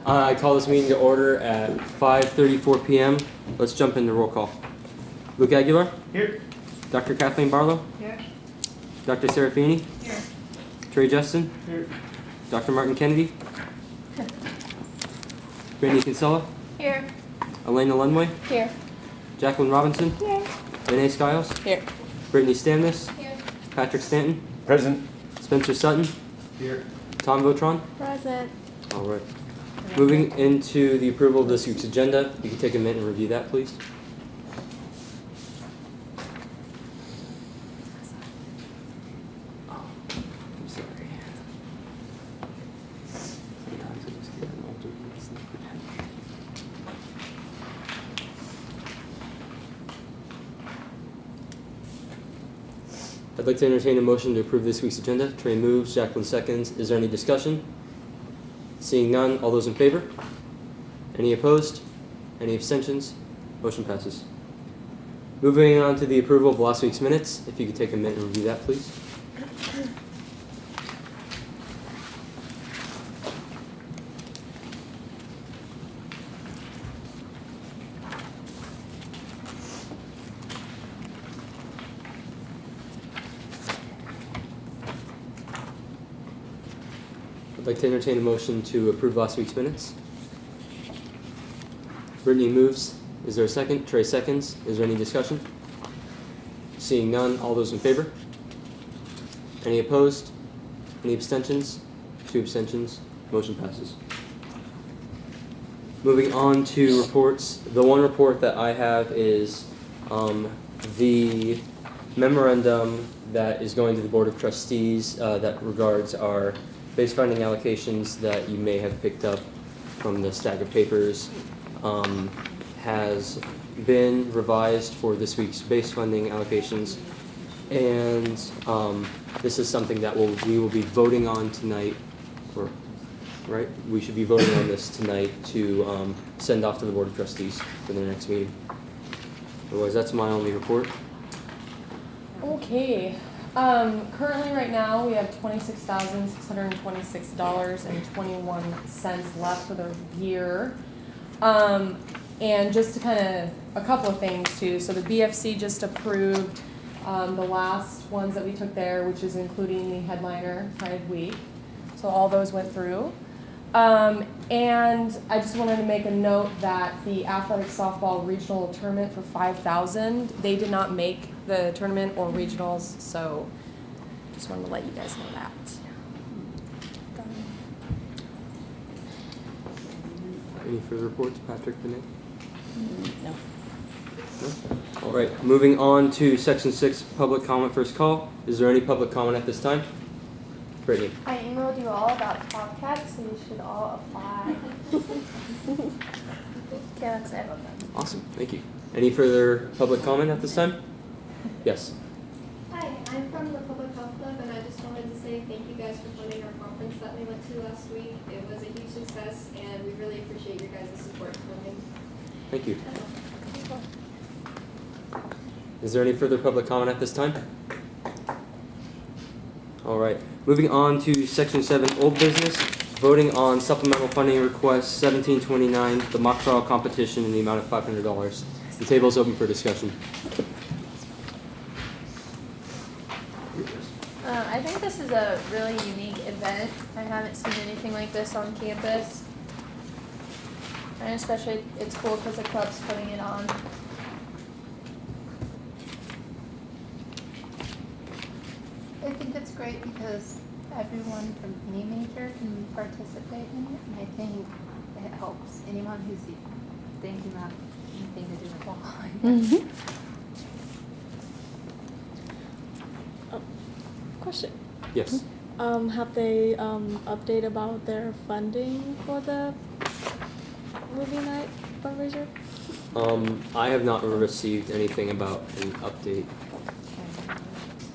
I call this meeting to order at 5:34 p.m. Let's jump into roll call. Luke Aguilar? Here. Dr. Kathleen Barlow? Here. Dr. Serafini? Here. Trey Justin? Here. Dr. Martin Kennedy? Here. Brandy Kinsella? Here. Elena Lenway? Here. Jacqueline Robinson? Here. Renee Skiles? Here. Brittany Stannis? Here. Patrick Stanton? Present. Spencer Sutton? Here. Tom Votron? Present. All right. Moving into the approval of this week's agenda, you can take a minute and review that, please. Oh, I'm sorry. Sometimes I just get an altered list. I'd like to entertain a motion to approve this week's agenda. Trey moves, Jacqueline seconds. Is there any discussion? Seeing none, all those in favor? Any opposed? Any abstentions? Motion passes. Moving on to the approval of last week's minutes. If you could take a minute and review that, please. I'd like to entertain a motion to approve last week's minutes. Brittany moves. Is there a second? Trey seconds. Is there any discussion? Seeing none, all those in favor? Any opposed? Any abstentions? 2 abstentions. Motion passes. Moving on to reports. The one report that I have is the memorandum that is going to the Board of Trustees that regards our base funding allocations that you may have picked up from the stack of papers has been revised for this week's base funding allocations, and this is something that we will be voting on tonight, or right? We should be voting on this tonight to send off to the Board of Trustees for the next meeting. Otherwise, that's my only report. Okay. Currently right now we have $26,626.21 left for the year. And just to kind of, a couple of things too. So the BFC just approved the last ones that we took there, which is including the headliner Pride Week. So all those went through. And I just wanted to make a note that the athletic softball regional tournament for 5,000, they did not make the tournament or regionals, so just wanted to let you guys know that. Any further reports, Patrick, Renee? No. No? All right, moving on to Section 6, public comment first call. Is there any public comment at this time? Brittany. I emailed you all about podcasts, so you should all apply. Yeah, that's it. Awesome, thank you. Any further public comment at this time? Yes. Hi, I'm from the Public Health Club, and I just wanted to say thank you guys for funding our conference that we went to last week. It was a huge success, and we really appreciate your guys' support for funding. Thank you. Is there any further public comment at this time? All right, moving on to Section 7, old business. Voting on supplemental funding request 1729, the mock trial competition in the amount of $500. The table is open for discussion. I think this is a really unique event. I haven't seen anything like this on campus. And especially, it's cool because the club's putting it on. I think it's great because everyone from any major can participate in it, and I think it helps anyone who's thinking about anything to do with law. Mm-hmm. Question. Yes. Have they updated about their funding for the movie night fundraiser? I have not received anything about an update.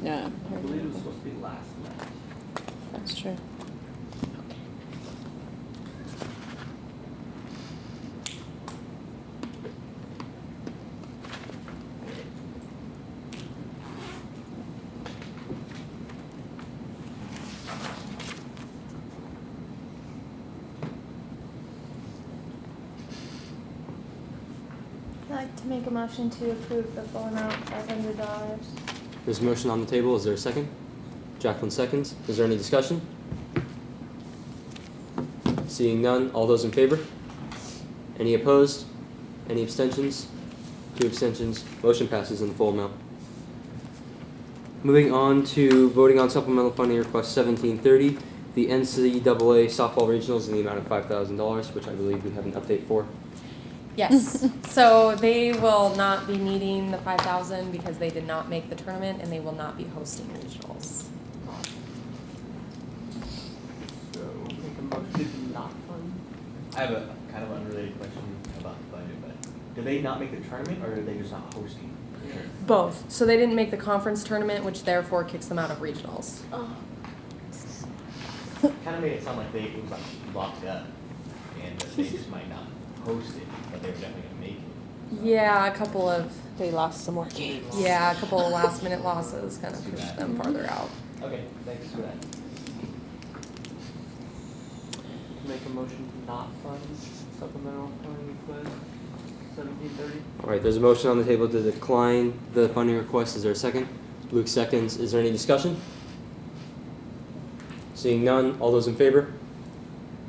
Yeah. I believe it was supposed to be last night. That's true. Make a motion to approve the full amount, $500. There's a motion on the table. Is there a second? Jacqueline seconds. Is there any discussion? Seeing none, all those in favor? Any opposed? Any abstentions? 2 abstentions. Motion passes in the full amount. Moving on to voting on supplemental funding request 1730, the NCAA softball regionals in the amount of $5,000, which I believe we have an update for. Yes, so they will not be needing the 5,000 because they did not make the tournament and they will not be hosting regionals. So, make a motion to not fund. I have a kind of unrelated question about the budget, but did they not make the tournament, or are they just not hosting the tournament? Both, so they didn't make the conference tournament, which therefore kicks them out of regionals. Kind of made it sound like it was like locked up, and that they just might not host it, but they were definitely gonna make it. Yeah, a couple of lost some more games. last minute losses kind of Too pushed bad. them farther out. Okay, thanks for that. Make a motion to not fund supplemental funding request 1730. All right, there's a motion on the table to decline the funding request. Is there a second? Luke seconds. Is there any discussion? Seeing none, all those in favor?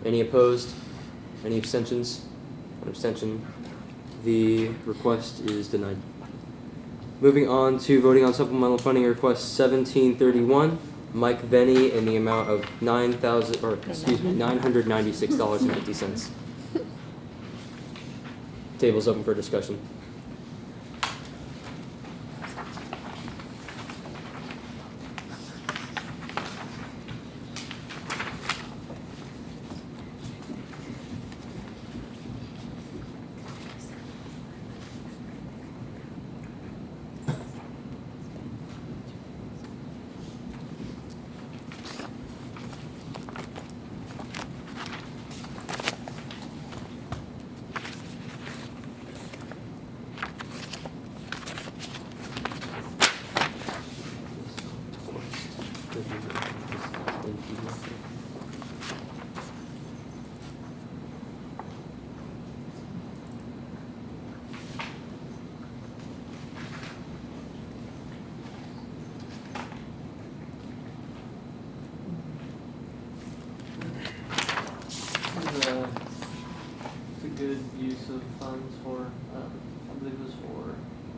Any opposed? Any abstentions? One abstention. The request is denied. Moving on to voting on supplemental funding request 1731, Mike Venny in the amount of $996.50. Table's open for discussion. It's a good use of funds for, I believe it was for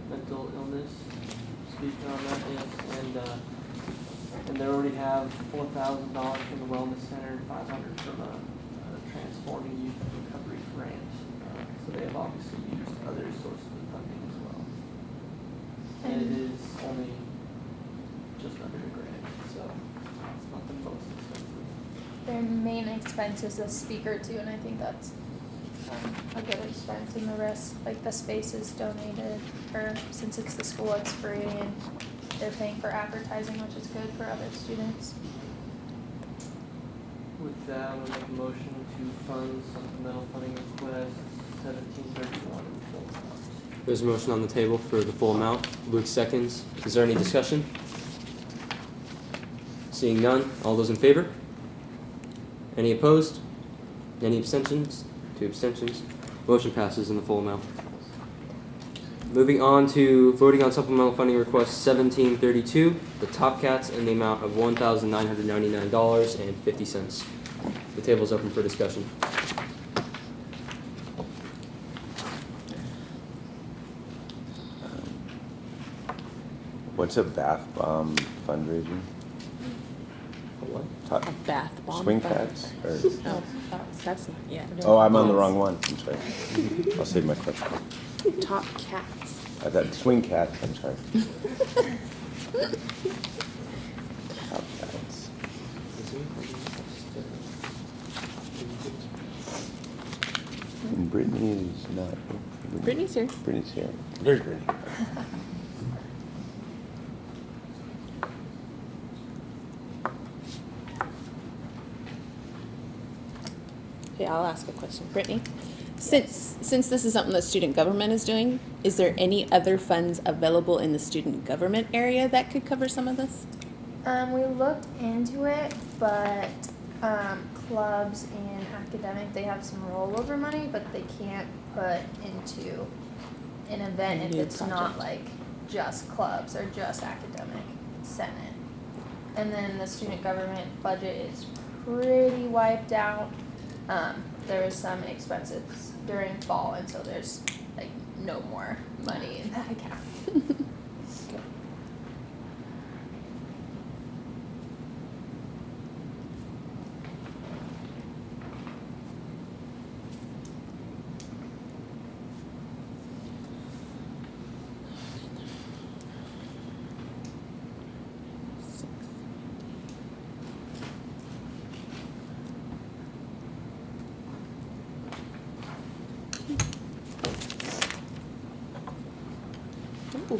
mental illness, speaking on that, yes, and they already have $4,000 from the wellness center and $500 from a transforming youth recovery grant, so they have obviously used other sources of funding as well. And it is only just under a grand, so it's not the most expensive. Their main expense is a speaker too, and I think that's a good expense, and the rest, like the space is donated, or since it's the school, it's free, and they're paying for advertising, which is good for other students. With that, I'm gonna make a motion to fund supplemental funding request 1731 in full amount. There's a motion on the table for the full amount. Luke seconds. Is there any discussion? Seeing none, all those in favor? Any opposed? Any abstentions? 2 abstentions. Motion passes in the full amount. Moving on to voting on supplemental funding request 1732, the Top Cats in the amount of $1,999.50. The table is open for discussion. What's a bath bomb fundraiser? What? Top, Bath bomb. swing cats? Or, No, that's not yet. oh, I'm on the wrong one. I'm sorry. I'll save my question. Top cats. I thought swing cats. I'm sorry. Top cats. And Brittany is not. Brittany's here. Brittany's here. There's Brittany. Okay, I'll ask a question. Brittany, since this is something that student government is doing, is there any other funds available in the student government area that could cover some of this? We looked into it, but clubs and academic, they have some rollover money, but they can't put into an event A if new it's not project. like just clubs or just academic senate. And then the student government budget is pretty wiped out. There was some expenses during fall, and so there's like no more money in that account. Ooh.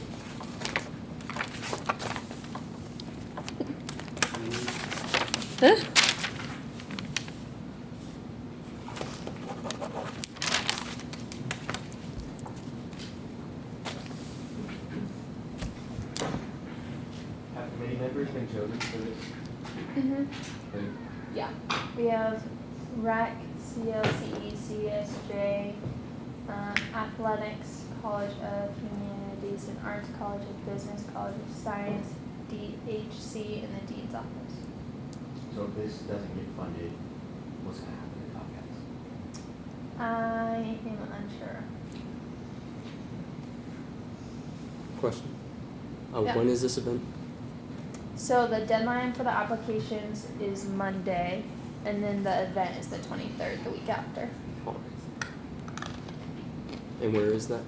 Huh? Have committee members been chosen for this? Mm-hmm. And Yeah, we have rec, CLCE, CSJ, athletics, College of Humanities and Arts, College of Business, College of Science, DHC, and the Dean's Office. so if this doesn't get funded, what's gonna happen to Tomcats? I am unsure. Question. Yeah. When is this event? So the deadline for the applications is Monday, and then the event is the 23rd, the week after. And where is that?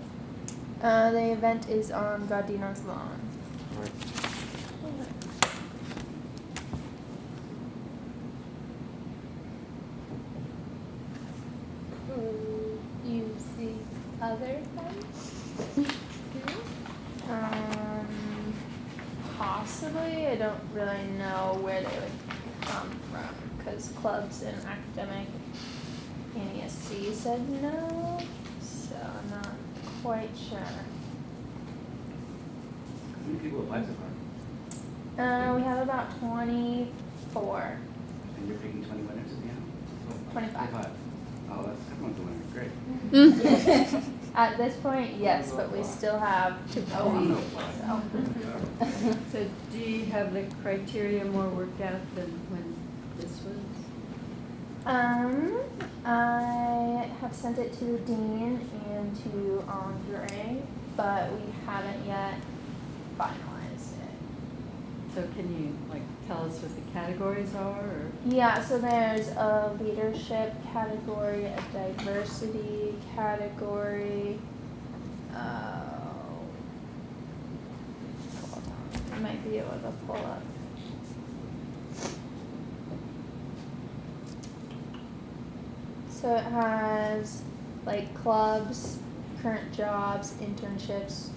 The event is on Gardino's lawn. All right. You see other things? Possibly. I don't really know where they would come from, because clubs and academic and ESC said no, so I'm not quite sure. How many people applied so far? We have about 24. And you're picking 20 winners at the end? 25. Oh, that's everyone's a winner. Great. At this point, yes, but we still have a week, so. So do you have the criteria more worked out than when this was? I have sent it to the dean and to Andre, but we haven't yet finalized it. So can you like tell us what the categories are or? Yeah, so there's a leadership category, a diversity category, hold on, I might be able to pull up. So it has like clubs, current jobs, internships,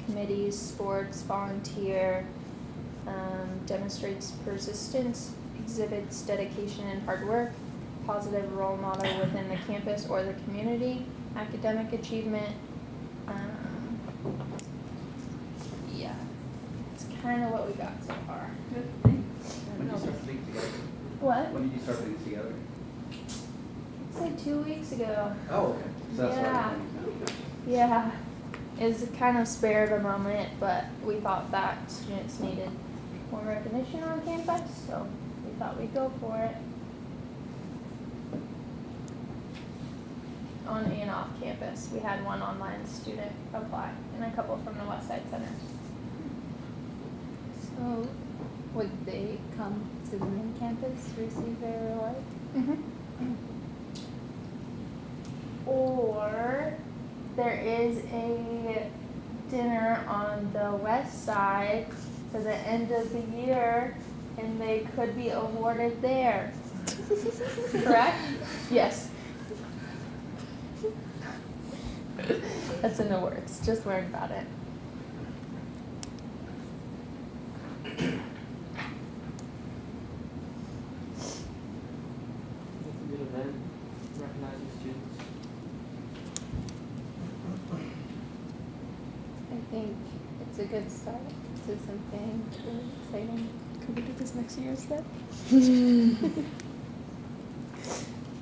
committees, sports, volunteer, demonstrates persistence, exhibits dedication and hard work, positive role model within the campus or the community, academic achievement. Yeah, it's kind of what we got so far. Good, thanks. When did you start putting together? What? When did you start putting together? It's like 2 weeks ago. Oh, okay. So that's Yeah. why. Yeah, it was kind of spare of a moment, but we thought that students needed more recognition on campus, so we thought we'd go for it. On and off campus, we had one online student apply and a couple from the West Side Centers. So, would they come to the main campus to receive their award? Or there is a dinner on the west side for the end of the year, and they could be awarded there. Correct? Yes. That's in the works. Just learned about it. It's a good event, recognizing students. I think it's a good start to something really exciting. Could we do this next year instead?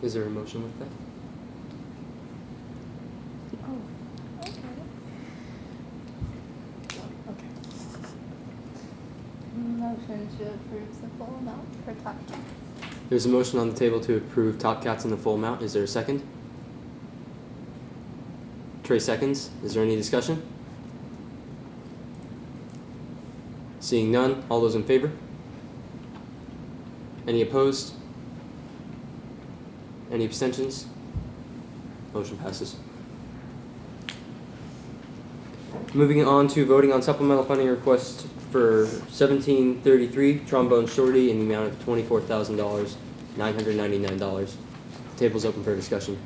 Is there a motion with that? Oh, okay. to approve the full amount for Top Cats. There's a motion on the table to approve Top Cats in the full amount. Is there a second? Trey seconds. Is there any discussion? Seeing none, all those in favor? Any opposed? Any abstentions? Motion passes. Moving on to voting on supplemental funding request for 1733 trombone shorty in the amount of $24,000, $999. The table's open for discussion.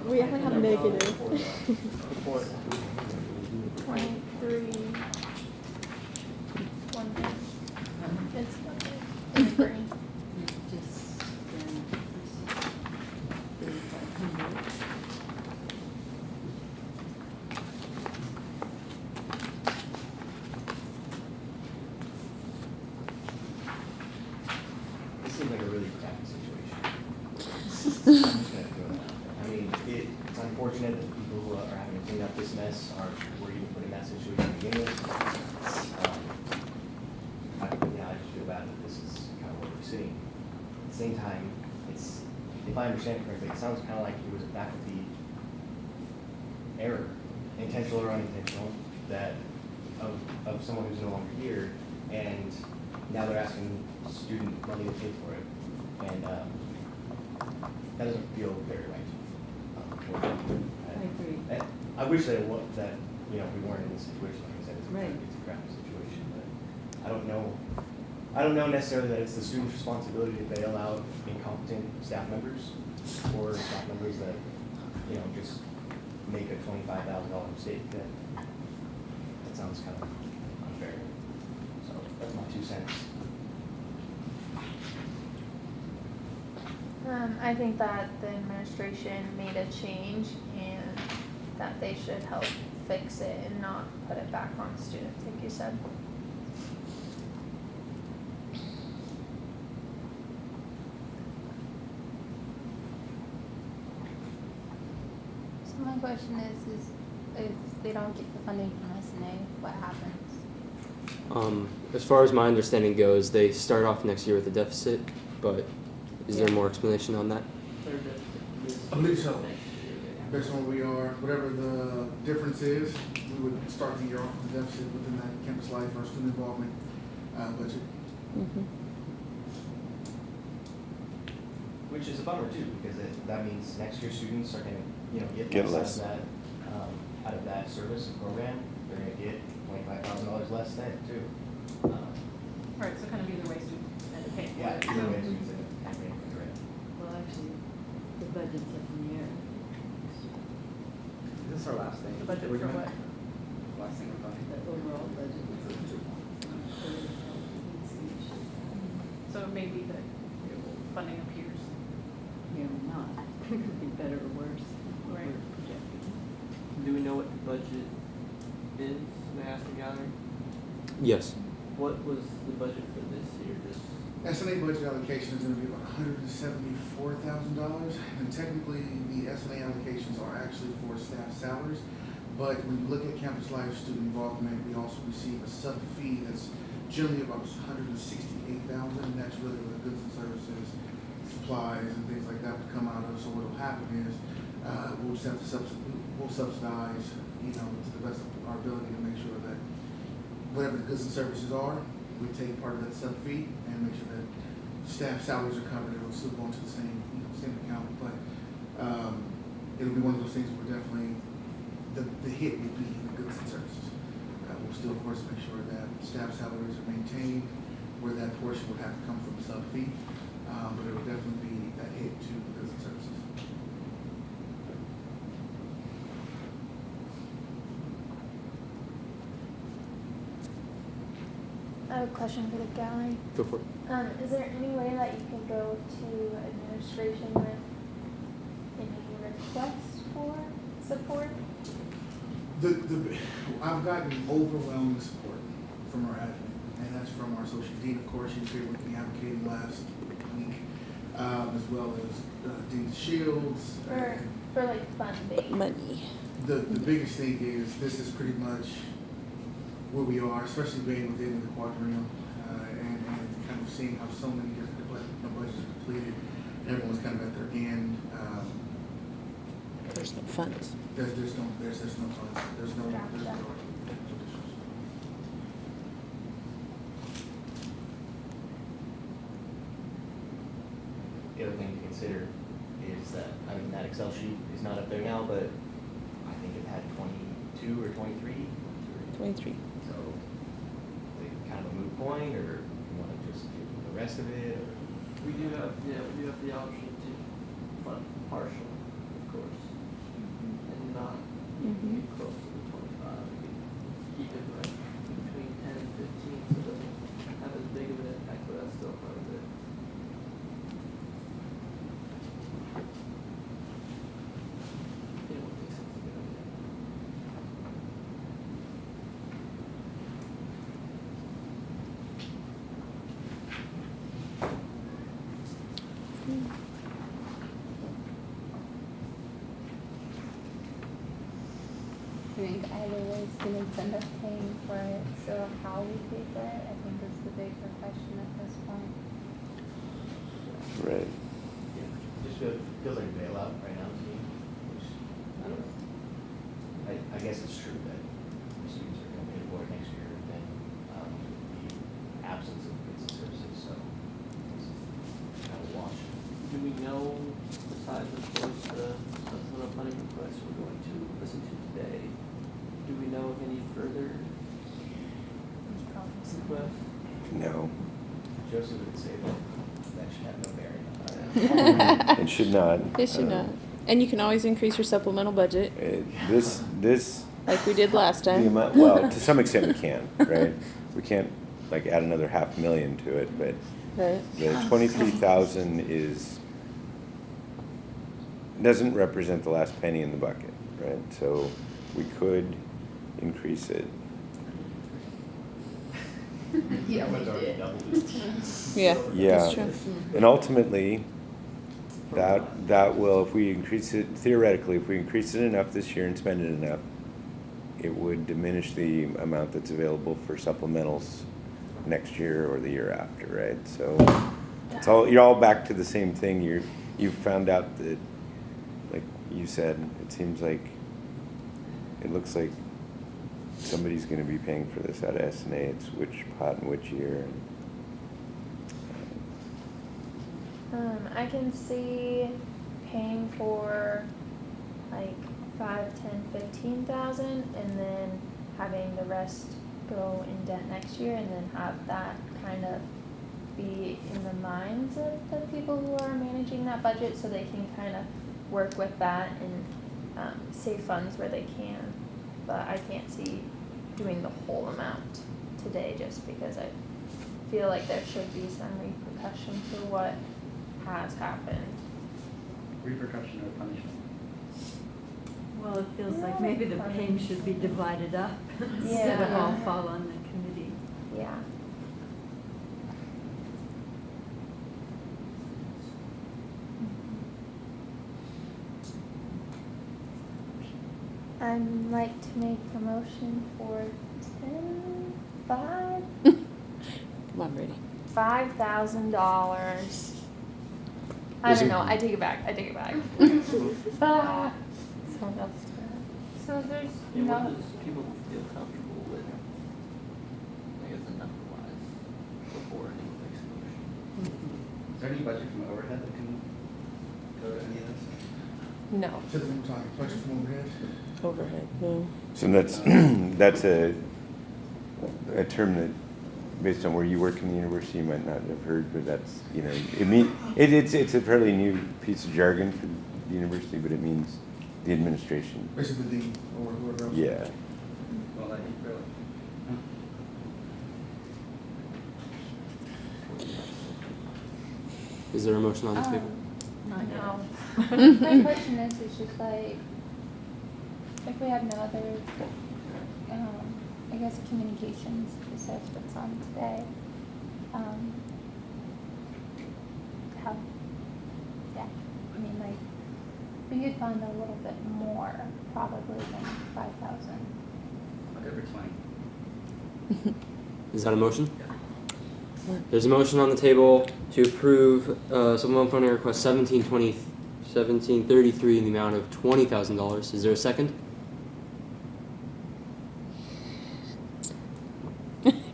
We actually have negative. 23. One thing. It's in the green. This seems like a really crappy situation. I'm just gonna throw it out there. I mean, it's unfortunate that the people who are having to clean up this mess were even put in that situation to begin with. I just feel bad that this is kind of what we're seeing. At the same time, if I understand it correctly, it sounds kind of like it was a faculty error, intentional or unintentional, that of someone who's no longer here, and now they're asking student money to pay for it, and that doesn't feel very right. I agree. I wish that we weren't in this situation. Like I said, Right. it's a crappy situation, but I don't know necessarily that it's the student's responsibility to bail out incompetent staff members or staff members that just make a $25,000 mistake. That sounds kind of unfair. So that's my 2 cents. I think that the administration made a change and that they should help fix it and not put it back on students, like you said. So my question is if they don't get the funding from SNA, what happens? As far as my understanding goes, they start off next year with a deficit, but is there more explanation on that? I believe so. Based on where we are, whatever the difference is, we would start the year off with a deficit within that campus life or student involvement budget. Mm-hmm. Which is a bummer too, because that means next year students are going to Get less less. out of that service and program. They're going to get $25,000 less then too. Right, so kind of either way students end up paying for Yeah, it. either way students end up paying for it. Well, actually, the budget's up in the air. Is this our last thing? The budget for what? Last thing we're talking The overall budget. So it may be that funding appears. Not. It could be better or worse. What Right. we're projecting. Do we know what the budget is, may I ask the gallery? Yes. What was the budget for this year, just? SNA budget allocation is going to be about $174,000, and technically the SNA allocations are actually for staff salaries. But when you look at campus life student involvement, we also receive a sub fee that's generally about $168,000, and that's really where the goods and services, supplies, and things like that would come out of. So what will happen is we'll just have to subsidize, to the best of our ability to make sure that whatever the goods and services are, we take part of that sub fee and make sure that staff salaries are covered. It'll still go into the same account, but it'll be one of those things where definitely the hit will be the goods and services. We'll still, of course, make sure that staff salaries are maintained, where that portion would have to come from the sub fee, but it will definitely be a hit to the goods and services. I have a question for the gallery. Go for it. Is there any way that you can go to administration with any request for support? I've gotten overwhelming support from our admin, and that's from our associate dean, of course. She was here with me advocating last week, as well as Dean Shields. For like funding? Money. The biggest thing is this is pretty much where we are, especially being within the quadrennial, and kind of seeing how so many different budgets are completed. Everyone's kind of at their end. There's no funds. There's no funds. There's no additions. The other thing to consider is that, I mean, that Excel sheet is not up there now, but I think it had 22 or 23. 23. So, like, kind of a moot point, or you want to just do the rest of it, or? We do have the option to fund partial, of course, and not be close to the 25. We can keep it right between 10 and 15, so it doesn't have as big of an impact, but that's still part of it. Anyone thinks it's a good idea. I think either way students end up paying for it, so how we pay for it, I think is the bigger question at this point. Right. Yeah, just feels like a bailout right now to me, which, I don't know. I guess it's true that the students are gonna pay for it next year, and then, the absence of goods and services, so it's kind of a wash. Do we know, besides of course the supplemental funding requests we're going to listen to today, do we know of any further requests? No. Joseph would say that should have no bearing on it. It should not. It should not. And you can always increase your supplemental budget, This, like we did last the time. amount, well, to some extent we can, right? We can't like add another $500,000 to it, but Right. the 23,000 doesn't represent the last penny in the bucket, right? So we could increase it. Yeah, we did. Yeah, Yeah, that's true. and ultimately, that will, if we increase it, theoretically, if we increase it enough this year and spend it enough, it would diminish the amount that's available for supplementals next year or the year after, right? So it's all, you're all back to the same thing. You've found out that, like you said, it seems like, it looks like somebody's gonna be paying for this out of S&A. It's which pot and which year. I can see paying for like 5, 10, 15,000 and then having the rest go in debt next year, and then have that kind of be in the minds of the people who are managing that budget, so they can kind of work with that and save funds where they can. But I can't see doing the whole amount today, just because I feel like there should be some repercussion for what has happened. Repercussion or punishment? Well, it feels like maybe the pain should be divided up instead of all fall on the committee. Yeah. I'd like to make a motion for 5 Come on, Brady. $5,000. I Is don't it- know. I take it back. Ah. Someone else do it. So there's Yeah, what no, does people feel comfortable with, I guess, the number wise, before anyone makes a motion? Is there any budget from overhead that can go to any of this? No. So then we're talking budget from overhead. Overhead, no. So that's, that's a term that, based on where you work in the university, you might not have heard, but that's, you know, it's a fairly new piece of jargon for the university, but it means the administration. Basically, the dean or whoever else. Yeah. Well, I think really. Is there a motion on the table? No. my question is just like, if we have no other, I guess communications besides what's on today, how, yeah, I mean, like, we could fund a little bit more probably than 5,000. I'll go for 20. Is that a motion? There's a motion on the table to approve supplemental funding request 1733 in the amount of $20,000. Is there a second?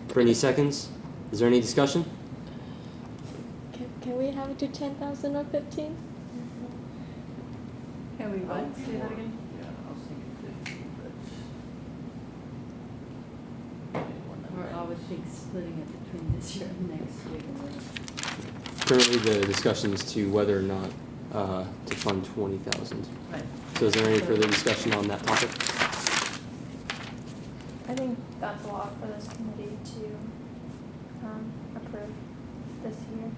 Brittany seconds. Is there any discussion? Can we have it to 10,000 or 15? Can we what? Say that again? Yeah, I was thinking 50, but. We're obviously splitting it between this year and next year. Currently, the discussion is to whether or not to fund 20,000. Right. So, is there any further discussion on that topic? I think that's a lot for this committee to approve this year.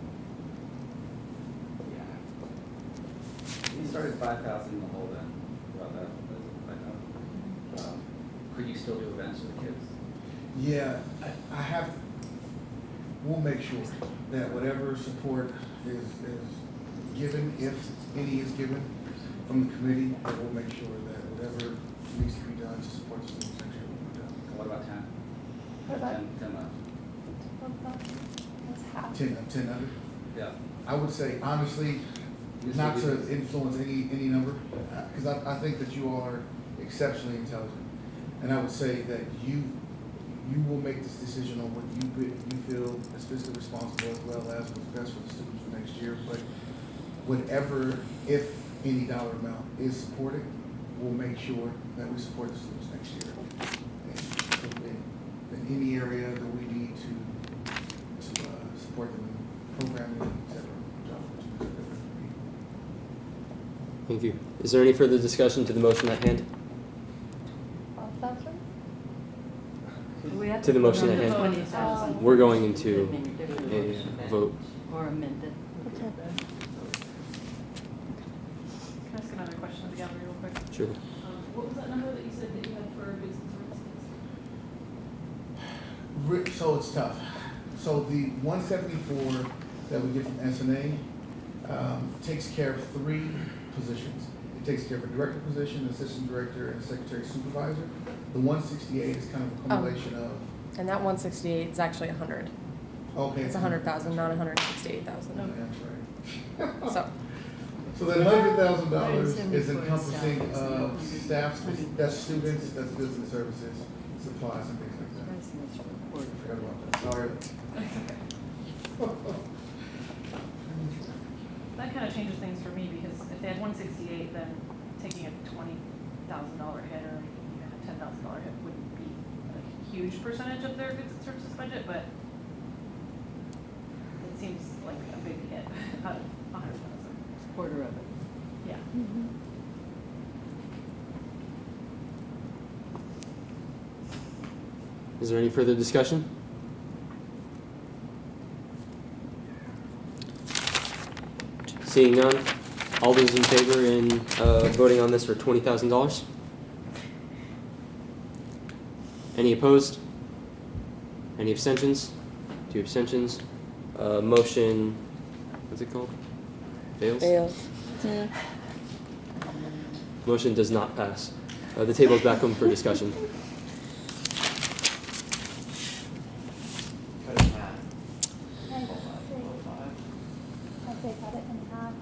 Yeah. You started 5,000 in the hole then, about that, could you still do events with the kids? Yeah, I have, we'll make sure that whatever support is given, if any is given from the committee, that we'll make sure that whatever needs to be done to support the students next year will be done. What about 10? What about 10 left? that's half? 10 under? Yeah. I would say, honestly, not to influence any number, because I think that you all are exceptionally intelligent. And I would say that you will make this decision on what you feel is fiscally responsible as well as what's best for the students for next year. But whatever, if any dollar amount is supported, we'll make sure that we support the students next year. And in any area that we need to support them in programming, et cetera. Thank you. Is there any further discussion to the motion at hand? 12,000? We have To the motion at vote on hand. the 20,000. We're going into Different a vote. Or amended. Okay. Can I ask another question of the gallery real quick? Sure. What was that number that you said that you had for goods and services? So it's tough. So the 174 that we get from SNA takes care of 3 positions. It takes care of a director position, assistant director, and secretary supervisor. The 168 is kind of a combination of. And that 168 is actually 100. Okay. It's 100,000, not 168,000. Okay, that's right. So, So that $100,000 is 174 encompassing staff. staff, that's students, that's goods and services, supplies and things like that. I forgot about that. Sorry. That kind of changes things for me because if they had 168, then taking a $20,000 hit or even a $10,000 hit wouldn't be a huge percentage of their goods and services budget, but it seems like a big hit out of 100,000. Quarter of it. Yeah. Is there any further discussion? Seeing none, all those in favor in voting on this for $20,000? Any opposed? Any abstentions? 2 abstentions. Motion, what's it called? Fails? Fails. Yeah. Motion does not pass. The table is back open for discussion. Cut it in half. Okay, cut it in half.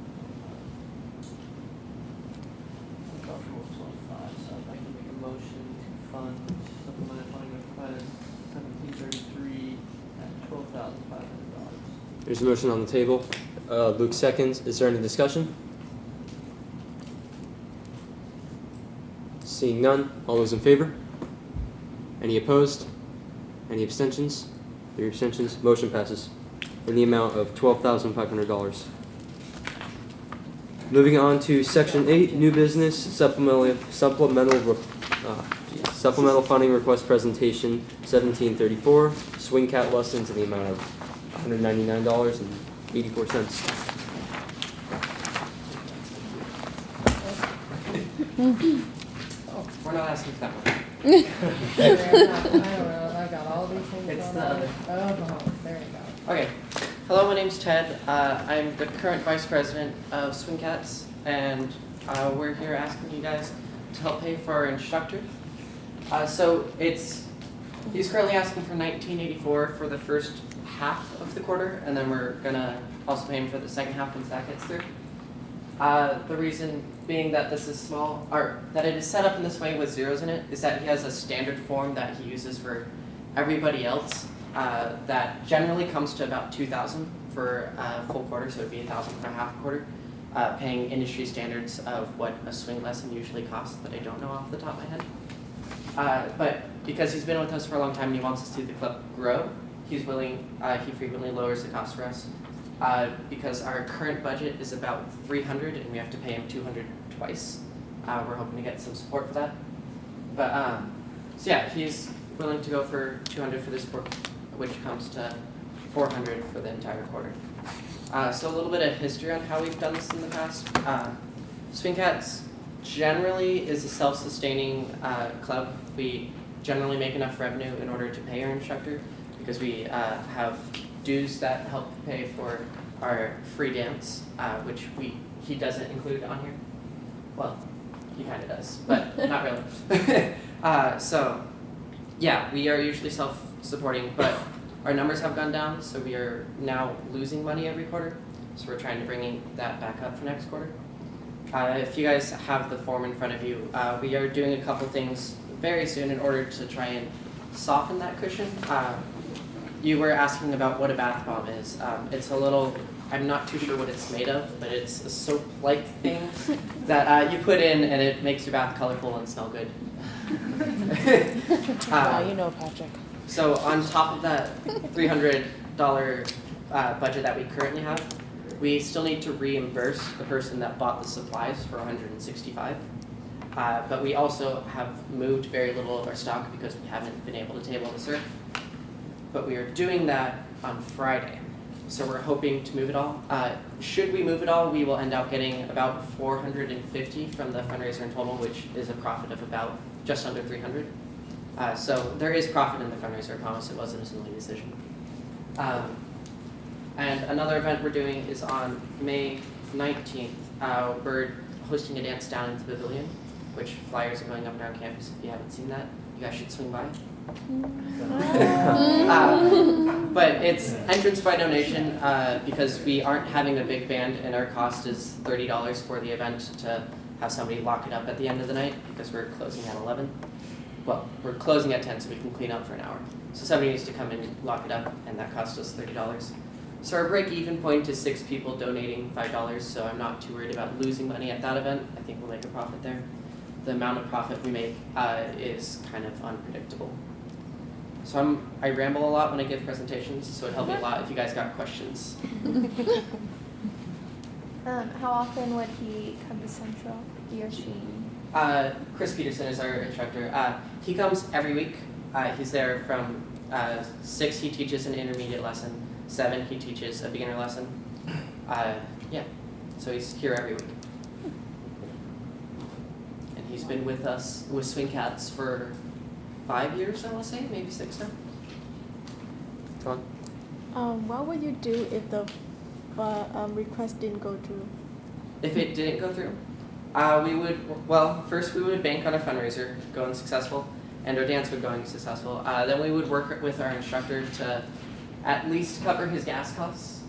I'm comfortable with 25, so I'd like to make a motion to fund supplemental funding request 1733 at $12,500. There's a motion on the table. Luke seconds. Is there any discussion? Seeing none, all those in favor? Any opposed? Any abstentions? 3 abstentions. Motion passes in the amount of $12,500. Moving on to Section 8, new business, supplemental funding request presentation 1734, swing cat lessons in the amount of $199.84. Oh, we're not asking for that one. I don't know, I've got all these things It's going the on. other. Oh, there you go. Okay. Hello, my name's Ted. I'm the current vice president of Swing Cats, and we're here asking you guys to help pay for our instructor. So he's currently asking for $19.84 for the first half of the quarter, and then we're gonna also pay him for the second half once that gets through. The reason being that this is small, or that it is set up in this way with zeros in it, is that he has a standard form that he uses for everybody else that generally comes to about $2,000 for a full quarter, so it'd be $1,000 for a half quarter, paying industry standards of what a swing lesson usually costs that I don't know off the top of my head. But because he's been with us for a long time and he wants to see the club grow, he frequently lowers the cost for us. Because our current budget is about $300 and we have to pay him $200 twice. We're hoping to get some support for that. But so yeah, he's willing to go for $200 for this quarter, which comes to $400 for the entire quarter. So a little bit of history on how we've done this in the past. Swing Cats generally is a self-sustaining club. We generally make enough revenue in order to pay our instructor because we have dues that help pay for our free dance, which he doesn't include on here. Well, he kind of does, but not really. So, yeah, we are usually self-supporting, but our numbers have gone down, so we are now losing money every quarter. So we're trying to bring that back up for next quarter. If you guys have the form in front of you, we are doing a couple things very soon in order to try and soften that cushion. You were asking about what a bath bomb is. It's a little, I'm not too sure what it's made of, but it's a soap-like thing that you put in and it makes your bath colorful and smell good. Wow, you know, Patrick. So on top of that $300 budget that we currently have, we still need to reimburse the person that bought the supplies for $165. But we also have moved very little of our stock because we haven't been able to table and serve. But we are doing that on Friday. So we're hoping to move it all. Should we move it all, we will end up getting about $450 from the fundraiser in total, which is a profit of about just under $300. So there is profit in the fundraiser, I promise it wasn't a silly decision. And another event we're doing is on May 19th. We're hosting a dance down in the pavilion, which flyers are going up around campus. If you haven't seen that, you guys should swing by. But it's entrance by donation because we aren't having a big band and our cost is $30 for the event to have somebody lock it up at the end of the night because we're closing at 11. Well, we're closing at 10 so we can clean up for an hour. So somebody needs to come in and lock it up and that cost us $30. So our break-even point is 6 people donating $5, so I'm not too worried about losing money at that event. I think we'll make a profit there. The amount of profit we make is kind of unpredictable. So I ramble a lot when I give presentations, so it'd help me a lot if you guys got questions. How often would he come to Central, he or she? Chris Peterson is our instructor. He comes every week. He's there from 6, he teaches an intermediate lesson. 7, he teaches a beginner lesson. Yeah, so he's here every week. And he's been with us, with Swing Cats for 5 years, I want to say, maybe 6 now. Come on. What would you do if the request didn't go through? If it didn't go through, first we would bank on a fundraiser going successful, and our dance would going successful. Then we would work with our instructor to at least cover his gas costs.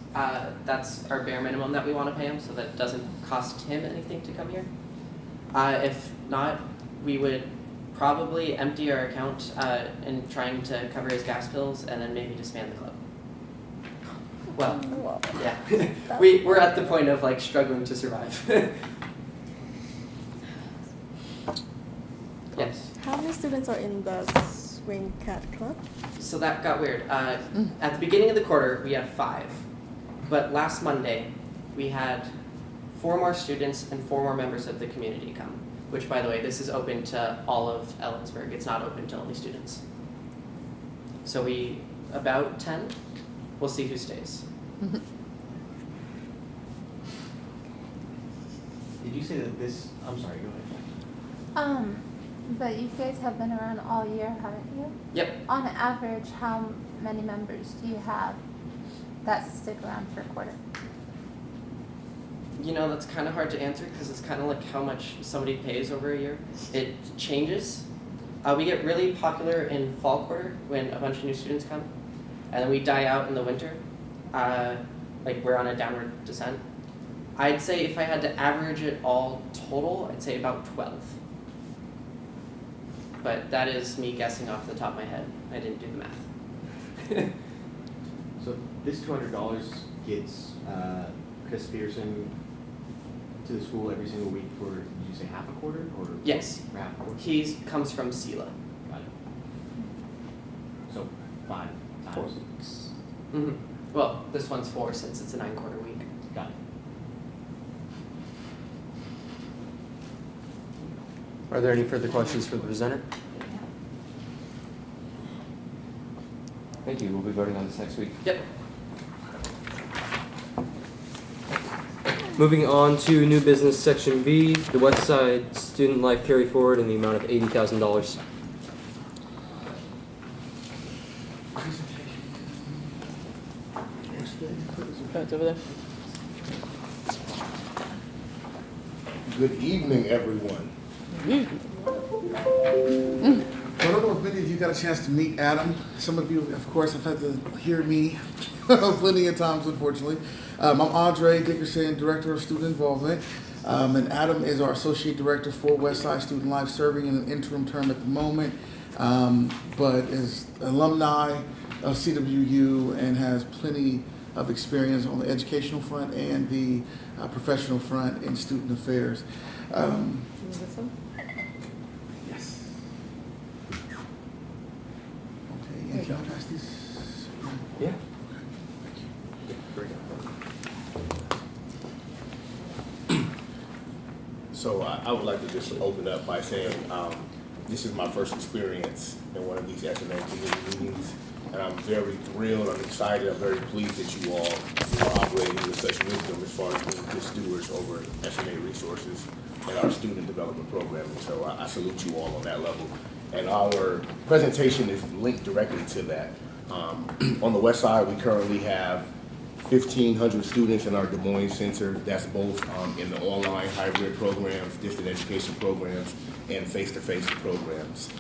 That's our bare minimum that we want to pay him, so that it doesn't cost him anything to come here. If not, we would probably empty our account in trying to cover his gas bills, and then maybe disband the club. Well, yeah, we're at the point of like struggling to survive. Yes. How many students are in the Swing Cat Club? So that got weird. At the beginning of the quarter, we had 5. But last Monday, we had 4 more students and 4 more members of the community come. Which, by the way, this is open to all of Ellensburg. It's not open to only students. So about 10. We'll see who stays. Did you say that this, I'm sorry, go ahead. But you guys have been around all year, haven't you? Yep. On average, how many members do you have that stick around for a quarter? You know, that's kind of hard to answer because it's kind of like how much somebody pays over a year. It changes. We get really popular in fall quarter when a bunch of new students come, and then we die out in the winter. Like we're on a downward descent. I'd say if I had to average it all total, I'd say about 12. But that is me guessing off the top of my head. I didn't do the math. So this $200 gets Chris Pearson to the school every single week for, did you say half a quarter or? Yes. For half a quarter? He comes from SELA. Got it. So 5 times. Mm-hmm. Well, this one's 4 since it's a 9-quarter week. Got it. Are there any further questions for the presenter? Thank you. We'll be voting on this next week. Yep. Moving on to new business section B, the West Side Student Life Carry Forward in the amount of $80,000. Oh, it's over there. Good evening, everyone. I don't know if many of you got a chance to meet Adam. Some of you, of course, have had to hear me plenty of times, unfortunately. I'm Andre Dickerson, Director of Student Involvement, and Adam is our Associate Director for Westside Student Life, serving in an interim term at the moment, but is alumni of CWU and has plenty of experience on the educational front and the professional front in student affairs. This one? Yes. Okay, and can I pass these? Yeah. So I would like to just open up by saying this is my first experience in one of these SMA committee meetings, and I'm very thrilled, I'm excited, I'm very pleased that you all are operating with such wisdom as far as being good stewards over SMA resources and our student development program. And so I salute you all on that level. And our presentation is linked directly to that. On the west side, we currently have 1,500 students in our Des Moines Center. That's both in the online hybrid programs, distant education programs, and face-to-face programs.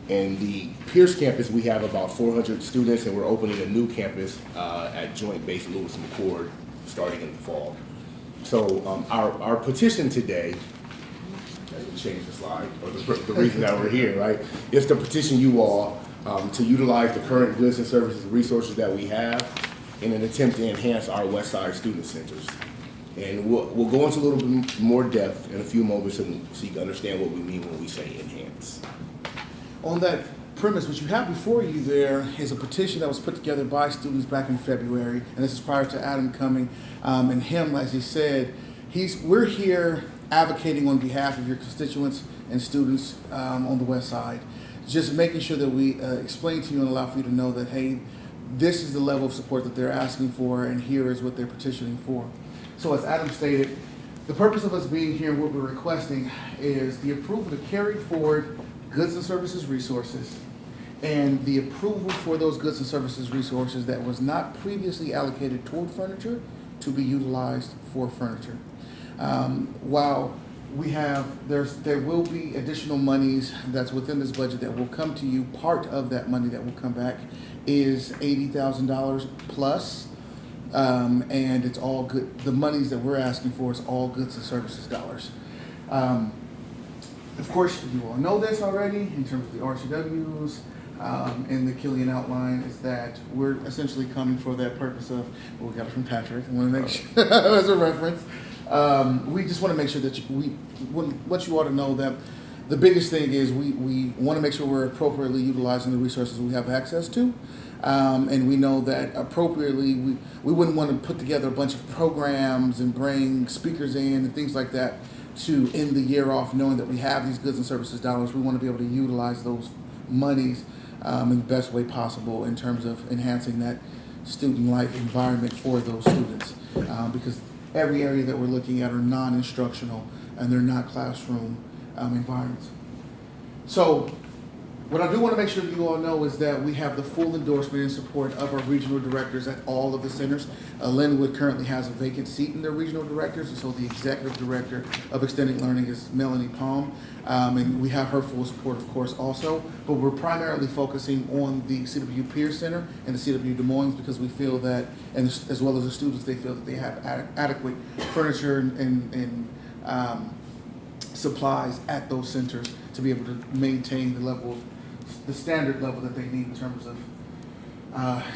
In the Pierce campus, we have about 400 students, and we're opening a new campus at Joint Base Lewis McChord starting in the fall. So our petition today, let me change the slide, or the reason that we're here, right, is to petition you all to utilize the current goods and services and resources that we have in an attempt to enhance our West Side student centers. And we'll go into a little bit more depth in a few moments so you can understand what we mean when we say enhance. On that premise, what you have before you there is a petition that was put together by students back in February, and this is prior to Adam coming. And him, as he said, we're here advocating on behalf of your constituents and students on the West Side, just making sure that we explain to you and allow for you to know that, hey, this is the level of support that they're asking for, and here is what they're petitioning for. So as Adam stated, the purpose of us being here and what we're requesting is the approval to carry forward goods and services resources, and the approval for those goods and services resources that was not previously allocated toward furniture to be utilized for furniture. While we have, there will be additional monies that's within this budget that will come to you. Part of that money that will come back is $80,000 plus, and it's all good. The monies that we're asking for is all goods and services dollars. Of course, you all know this already in terms of the RCWs, and the Killian outline is that we're essentially coming for that purpose of, well, we got it from Patrick, I want to make sure, as a reference. We just want to make sure that we want you all to know that the biggest thing is we want to make sure we're appropriately utilizing the resources we have access to. And we know that appropriately, we wouldn't want to put together a bunch of programs and bring speakers in and things like that to end the year off knowing that we have these goods and services dollars. We want to be able to utilize those monies in the best way possible in terms of enhancing that student life environment for those students. Because every area that we're looking at are non-instructional and they're not classroom environments. So What I do want to make sure that you all know is that we have the full endorsement and support of our regional directors at all of the centers. Linwood currently has a vacant seat in their regional directors, and so the executive director of extended learning is Melanie Palm, and we have her full support, of course, also. But we're primarily focusing on the CWU Pierce Center and the CWU Des Moines because we feel that, and as well as the students, they feel that they have adequate furniture and supplies at those centers to be able to maintain the standard level that they need in terms of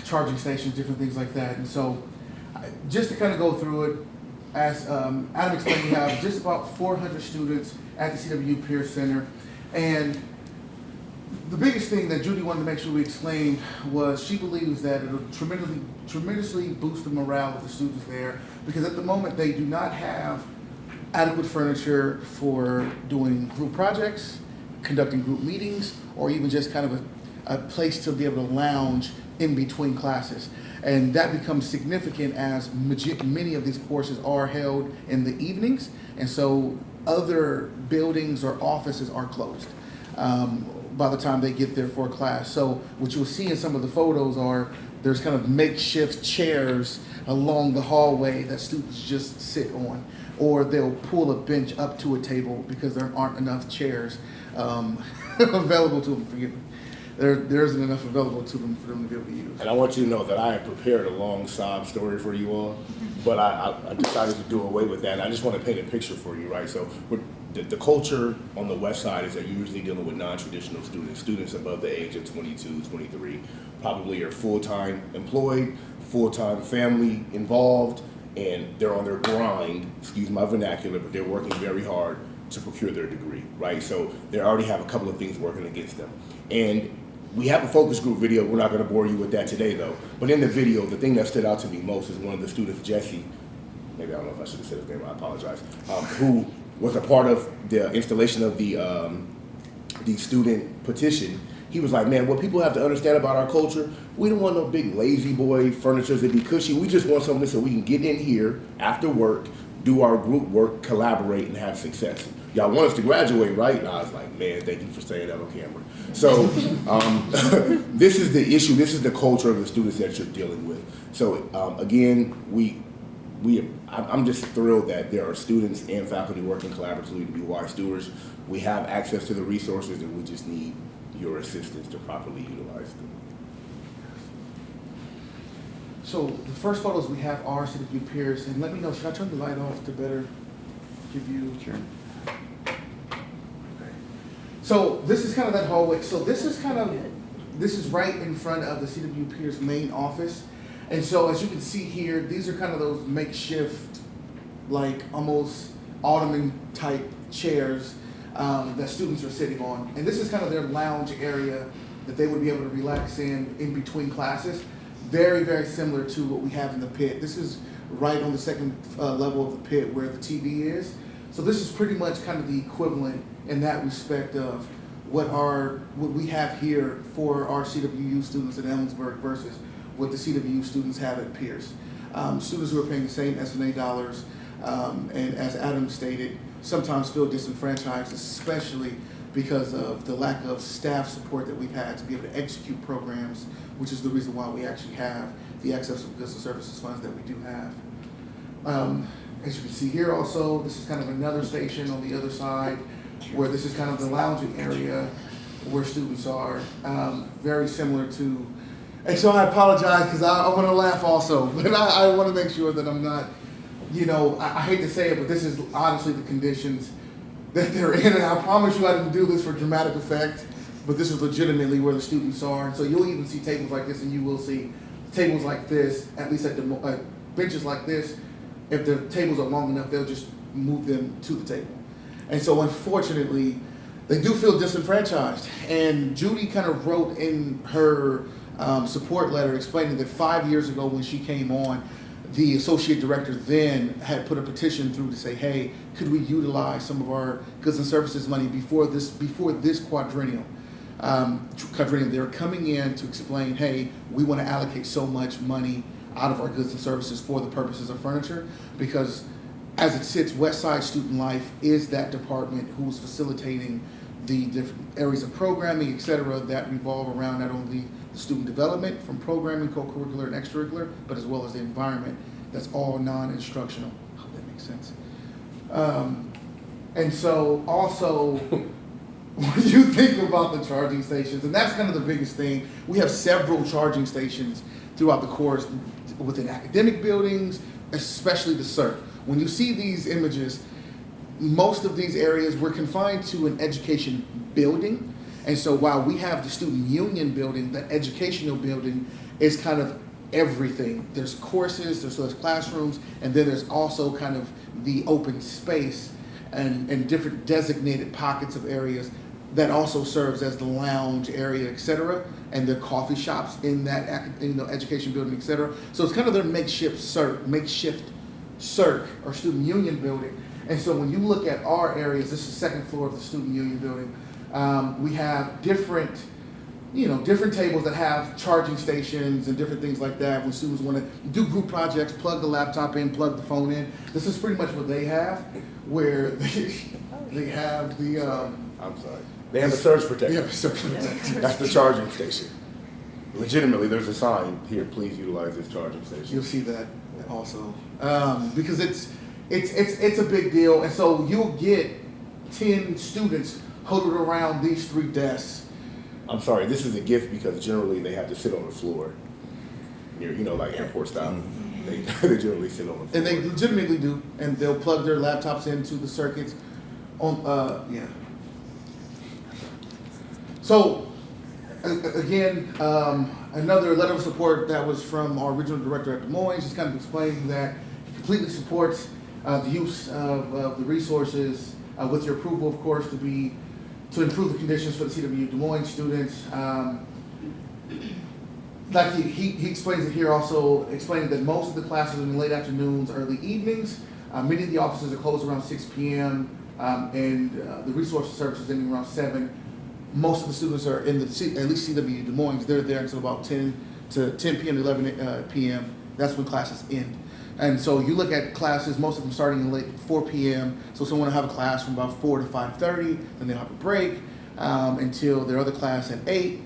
charging stations, different things like that. And so just to kind of go through it, as Adam explained, we have just about 400 students at the CWU Pierce Center. And the biggest thing that Judy wanted to make sure we explained was she believes that it'll tremendously boost the morale of the students there, because at the moment they do not have adequate furniture for doing group projects, conducting group meetings, or even just kind of a place to be able to lounge in between classes. And that becomes significant as many of these courses are held in the evenings, and so other buildings or offices are closed by the time they get there for class. So what you'll see in some of the photos are there's kind of makeshift chairs along the hallway that students just sit on, or they'll pull a bench up to a table because there aren't enough chairs available to them. Forgive me. There isn't enough available to them for them to be able to use. And I want you to know that I have prepared a long sob story for you all, but I decided to do away with that. And I just want to paint a picture for you, right? So the culture on the west side is that you're usually dealing with non-traditional students above the age of 22, 23, probably are full-time employed, full-time family involved, and they're on their grind, excuse my vernacular, but they're working very hard to procure their degree, right? So they already have a couple of things working against them. And we have a focus group video. We're not going to bore you with that today, though. But in the video, the thing that stood out to me most is one of the students, Jesse, maybe I don't know if I should have said his name, I apologize, who was a part of the installation of the student petition. He was like, man, what people have to understand about our culture, we don't want no big lazy boy furniture that be cushy. We just want something so we can get in here after work, do our group work, collaborate, and have success. Y'all want us to graduate, right? And I was like, man, thank you for saying that on camera. So this is the issue. This is the culture of the students that you're dealing with. So again, I'm just thrilled that there are students and faculty working collaboratively to be wise stewards. We have access to the resources, and we just need your assistance to properly utilize them. So the first photos we have are CWU Pierce, and let me know, should I turn the light off to better give you? Sure. Okay. So this is kind of that hallway. So this is right in front of the CWU Pierce main office. And so as you can see here, these are kind of those makeshift, like almost ottoman type chairs that students are sitting on. And this is kind of their lounge area that they would be able to relax in between classes. Very, very similar to what we have in the pit. This is right on the second level of the pit where the TV is. So this is pretty much kind of the equivalent in that respect of what we have here for our CWU students in Ellensburg versus what the CWU students have at Pierce. Students who are paying the same SNA dollars, and as Adam stated, sometimes feel disenfranchised, especially because of the lack of staff support that we've had to be able to execute programs, which is the reason why we actually have the excess of goods and services funds that we do have. As you can see here also, this is kind of another station on the other side where this is kind of the lounging area where students are, very similar to, and so I apologize because I want to laugh also, but I want to make sure that I'm not, I hate to say it, but this is honestly the conditions that they're in, and I promise you I didn't do this for dramatic effect, but this is legitimately where the students are. And so you'll even see tables like this, and you will see tables like this, at least at the benches like this. If the tables are long enough, they'll just move them to the table. And so unfortunately, they do feel disenfranchised. And Judy kind of wrote in her support letter explaining that 5 years ago when she came on, the associate director then had put a petition through to say, hey, could we utilize some of our goods and services money before this quadrennium? They're coming in to explain, hey, we want to allocate so much money out of our goods and services for the purposes of furniture, because as it sits, Westside Student Life is that department who's facilitating the different areas of programming, et cetera, that revolve around not only the student development from programming, co-curricular and extracurricular, but as well as the environment that's all non-instructional. I hope that makes sense. And so also, when you think about the charging stations, and that's kind of the biggest thing, we have several charging stations throughout the course within academic buildings, especially the CERC. When you see these images, most of these areas, we're confined to an education building. And so while we have the student union building, the educational building is kind of everything. There's courses, there's classrooms, and then there's also kind of the open space and different designated pockets of areas that also serves as the lounge area, et cetera, and the coffee shops in that education building, et cetera. So it's kind of their makeshift CERC or student union building. And so when you look at our areas, this is the second floor of the student union building. We have different tables that have charging stations and different things like that. When students want to do group projects, plug the laptop in, plug the phone in. This is pretty much what they have, where they have the. I'm sorry. They have a surge protector. Yeah, surge protector. That's the charging station. Legitimately, there's a sign here. Please utilize this charging station. You'll see that also because it's a big deal, and so you'll get 10 students huddled around these 3 desks. I'm sorry, this is a gift because generally they have to sit on the floor. Near, like airport style. They generally sit on the floor. And they legitimately do, and they'll plug their laptops into the circuits. So, again, another letter of support that was from our regional director at Des Moines, just kind of explaining that he completely supports the use of the resources with your approval, of course, to improve the conditions for the CWU Des Moines students. Like he explains it here, also explaining that most of the classes are in the late afternoons, early evenings. Many of the offices are closed around 6 p.m. And the resource services ending around 7. Most of the students are in at least CWU Des Moines. They're there until about 10 p.m. to 11 p.m. That's when classes end. And so you look at classes, most of them starting in late 4 p.m. So someone will have a class from about 4 to 5:30, then they'll have a break until their other class at 8.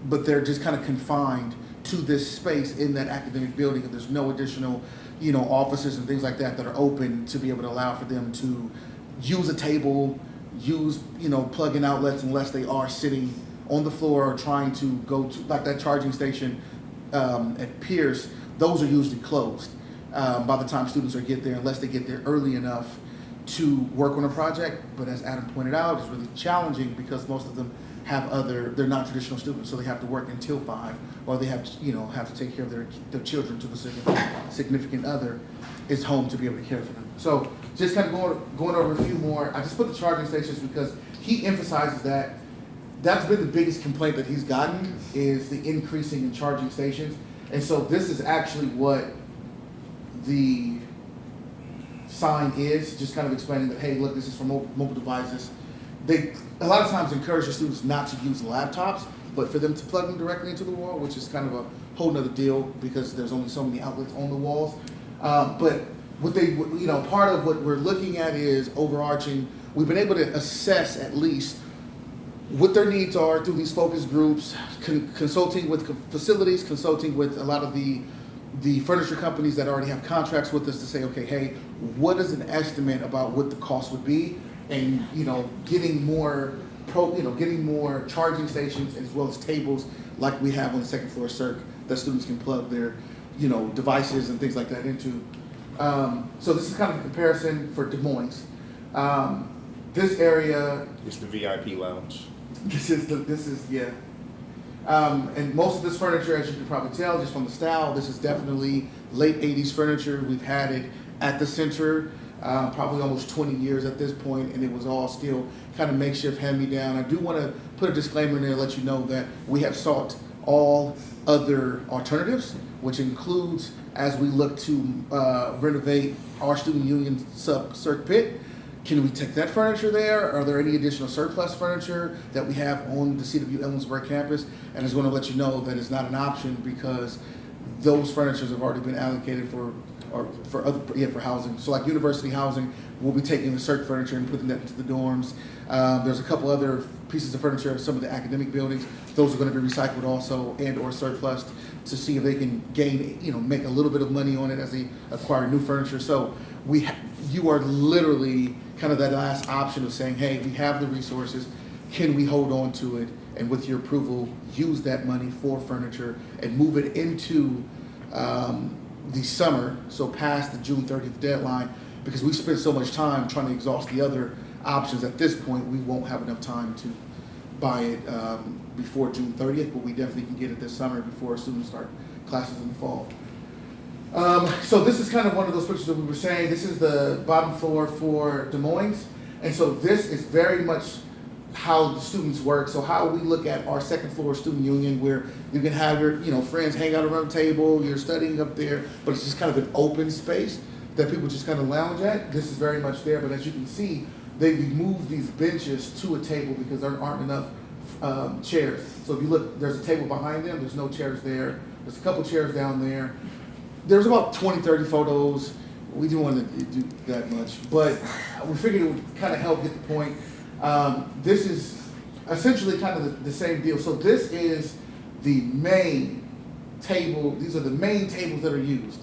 But they're just kind of confined to this space in that academic building, and there's no additional, offices and things like that are open to be able to allow for them to use a table, use, plug-in outlets, unless they are sitting on the floor or trying to go to, like that charging station at Pierce. Those are usually closed by the time students get there, unless they get there early enough to work on a project. But as Adam pointed out, it's really challenging because most of them they're non-traditional students, so they have to work until 5, or they have to take care of their children to the significant other is home to be able to care for them. So just kind of going over a few more. I just put the charging stations because he emphasizes that that's been the biggest complaint that he's gotten is the increasing in charging stations. And so this is actually what the sign is, just kind of explaining that, hey, look, this is for mobile devices. They a lot of times encourage the students not to use laptops, but for them to plug them directly into the wall, which is kind of a whole nother deal because there's only so many outlets on the walls. But what they, part of what we're looking at is overarching. We've been able to assess at least what their needs are through these focus groups, consulting with facilities, consulting with a lot of the furniture companies that already have contracts with us to say, okay, hey, what is an estimate about what the cost would be? And getting more charging stations as well as tables like we have on the second floor CERC that students can plug their devices and things like that into. So this is kind of a comparison for Des Moines. This area, it's the VIP lounge. This is yeah. And most of this furniture, as you can probably tell, just from the style, this is definitely late 80s furniture. We've had it at the center probably almost 20 years at this point, and it was all still kind of makeshift, hand-me-down. I do want to put a disclaimer in there to let you know that we have sought all other alternatives, which includes, as we look to renovate our student union CERC pit, can we take that furniture there? Are there any additional surplus furniture that we have on the CWU Ellensburg campus? And I just want to let you know that it's not an option because those furnitures have already been allocated for housing. So like university housing, we'll be taking the CERT furniture and putting that into the dorms. There's a couple other pieces of furniture of some of the academic buildings. Those are going to be recycled also and or surplus to see if they can gain, make a little bit of money on it as they acquire new furniture. So you are literally kind of that last option of saying, hey, we have the resources. Can we hold on to it? And with your approval, use that money for furniture and move it into the summer, so past the June 30th deadline, because we spent so much time trying to exhaust the other options. At this point, we won't have enough time to buy it before June 30th, but we definitely can get it this summer before students start classes in the fall. So this is kind of one of those pictures that we were saying. This is the bottom floor for Des Moines, and so this is very much how the students work. So how we look at our second floor student union, where you can have your friends hang out around the table, you're studying up there, but it's just kind of an open space that people just kind of lounge at. This is very much there, but as you can see, they removed these benches to a table because there aren't enough chairs. So if you look, there's a table behind them, there's no chairs there. There's a couple chairs down there. There's about 20, 30 photos. We didn't want to do that much, but we figured it would kind of help get the point. This is essentially kind of the same deal. So this is the main table. These are the main tables that are used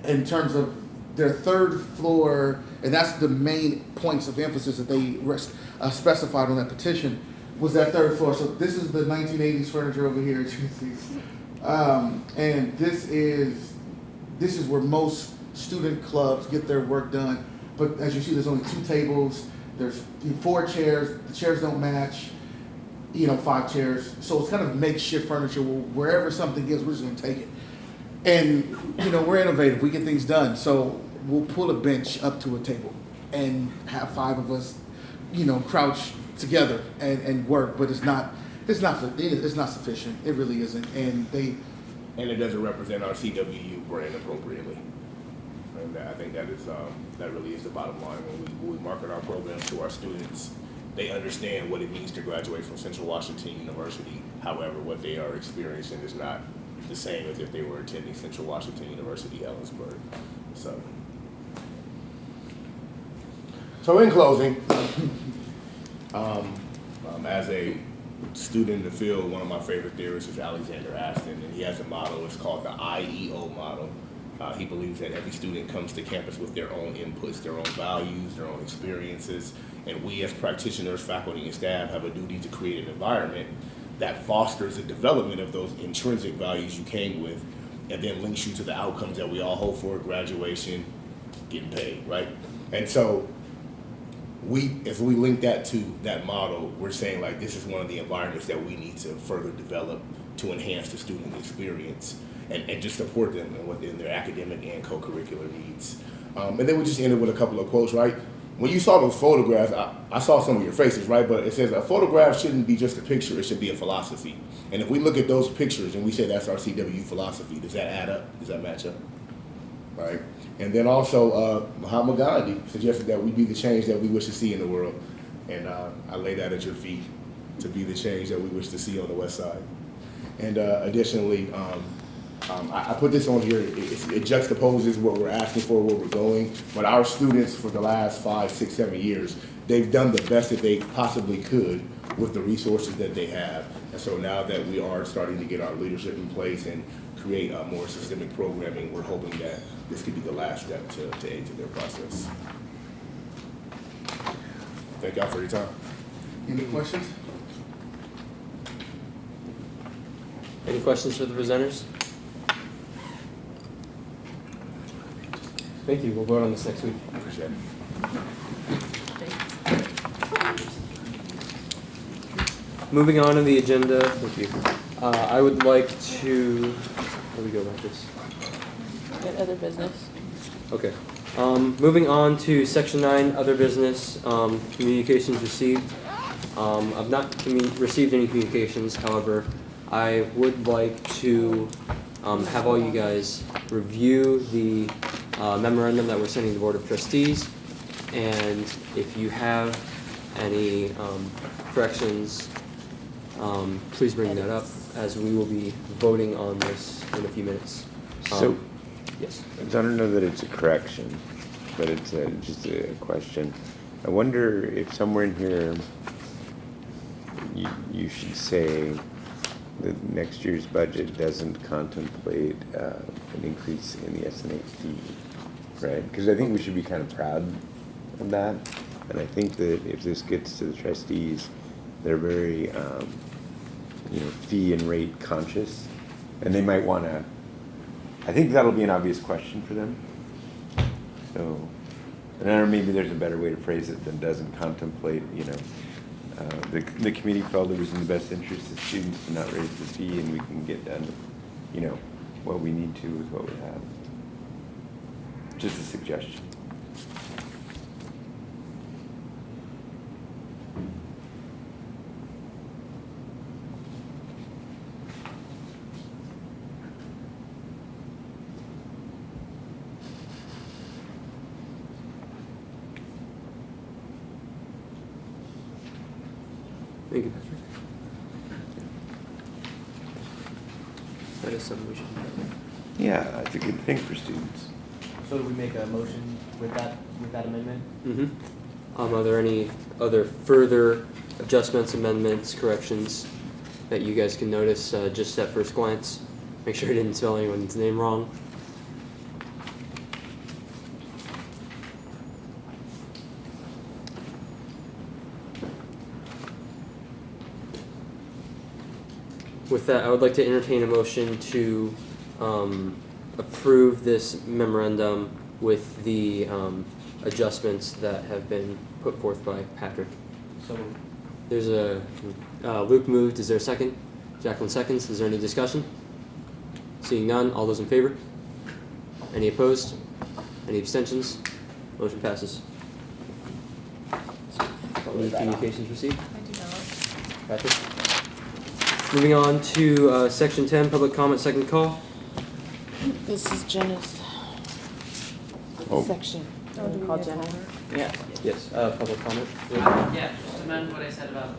in terms of their third floor, and that's the main points of emphasis that they specified on that petition, was that third floor. So this is the 1980s furniture over here, as you can see. And this is where most student clubs get their work done. But as you see, there's only 2 tables. There's 4 chairs. The chairs don't match. 5 chairs. So it's kind of makeshift furniture. Wherever something is, we're just going to take it. And we're innovative. We get things done. So we'll pull a bench up to a table and have 5 of us, crouch together and work. But it's not sufficient. It really isn't. And it doesn't represent our CWU brand appropriately. And I think that really is the bottom line. When we market our programs to our students, they understand what it means to graduate from Central Washington University. However, what they are experiencing is not the same as if they were attending Central Washington University, Ellensburg. So in closing, as a student in the field, one of my favorite theorists is Alexander Aston, and he has a model. It's called the IEO model. He believes that every student comes to campus with their own inputs, their own values, their own experiences, and we as practitioners, faculty, and staff have a duty to create an environment that fosters the development of those intrinsic values you came with, and then links you to the outcomes that we all hope for: graduation, getting paid, right? And so as we link that to that model, we're saying like this is one of the environments that we need to further develop to enhance the student experience and just support them in their academic and co-curricular needs. And then we just ended with a couple of quotes, right? When you saw those photographs, I saw some of your faces, right? But it says a photograph shouldn't be just a picture, it should be a philosophy. And if we look at those pictures and we say that's our CWU philosophy, does that add up? Does that match up? Right? And then also, Mahatma Gandhi suggested that we be the change that we wish to see in the world. And I lay that at your feet, to be the change that we wish to see on the West Side. And additionally, I put this on here, it juxtaposes what we're asking for, where we're going. But our students for the last 5, 6, 7 years, they've done the best that they possibly could with the resources that they have. And so now that we are starting to get our leadership in place and create more systemic programming, we're hoping that this could be the last step to aid to their process. Thank y'all for your time. Any questions? Any questions for the presenters? Thank you. We'll vote on this next week. Appreciate it. Moving on to the agenda, thank you. I would like to, how do we go about this? Get other business. Okay. Moving on to section 9, other business, communications received. I've not received any communications, however, I would like to have all you guys review the memorandum that we're sending to the Board of Trustees, and if you have any corrections, please bring that up. as we will be voting on this in a few minutes. So, Yes. I don't know that it's a correction, but it's just a question. I wonder if somewhere in here you should say that next year's budget doesn't contemplate an increase in the SNA fee, right? Because I think we should be kind of proud of that. And I think that if this gets to the trustees, they're very, fee and rate conscious. And they might want to, I think that'll be an obvious question for them. So, and I don't know, maybe there's a better way to phrase it than doesn't contemplate, the committee felt it was in the best interest of students to not raise the fee, and we can get done, what we need to with what we have. Just a suggestion. Thank you, Patrick. That is something we should do. Yeah, it's a good thing for students. So do we make a motion with that amendment? Mm-hmm. Are there any other further adjustments, amendments, corrections that you guys can notice just at first glance? Make sure I didn't spell anyone's name wrong. With that, I would like to entertain a motion to approve this memorandum with the adjustments that have been put forth by Patrick. So There's a, Luke moved, is there a second? Jacqueline seconds, is there any discussion? Seeing none, all those in favor? Any opposed? Any abstentions? Motion passes. Any communications received? I do not. Patrick? Moving on to section 10, public comment, second call. This is Jenna's section. Oh, do we Call need to Jenna. call her? Yeah. Yes, public comment. Yeah, just amend what I said about,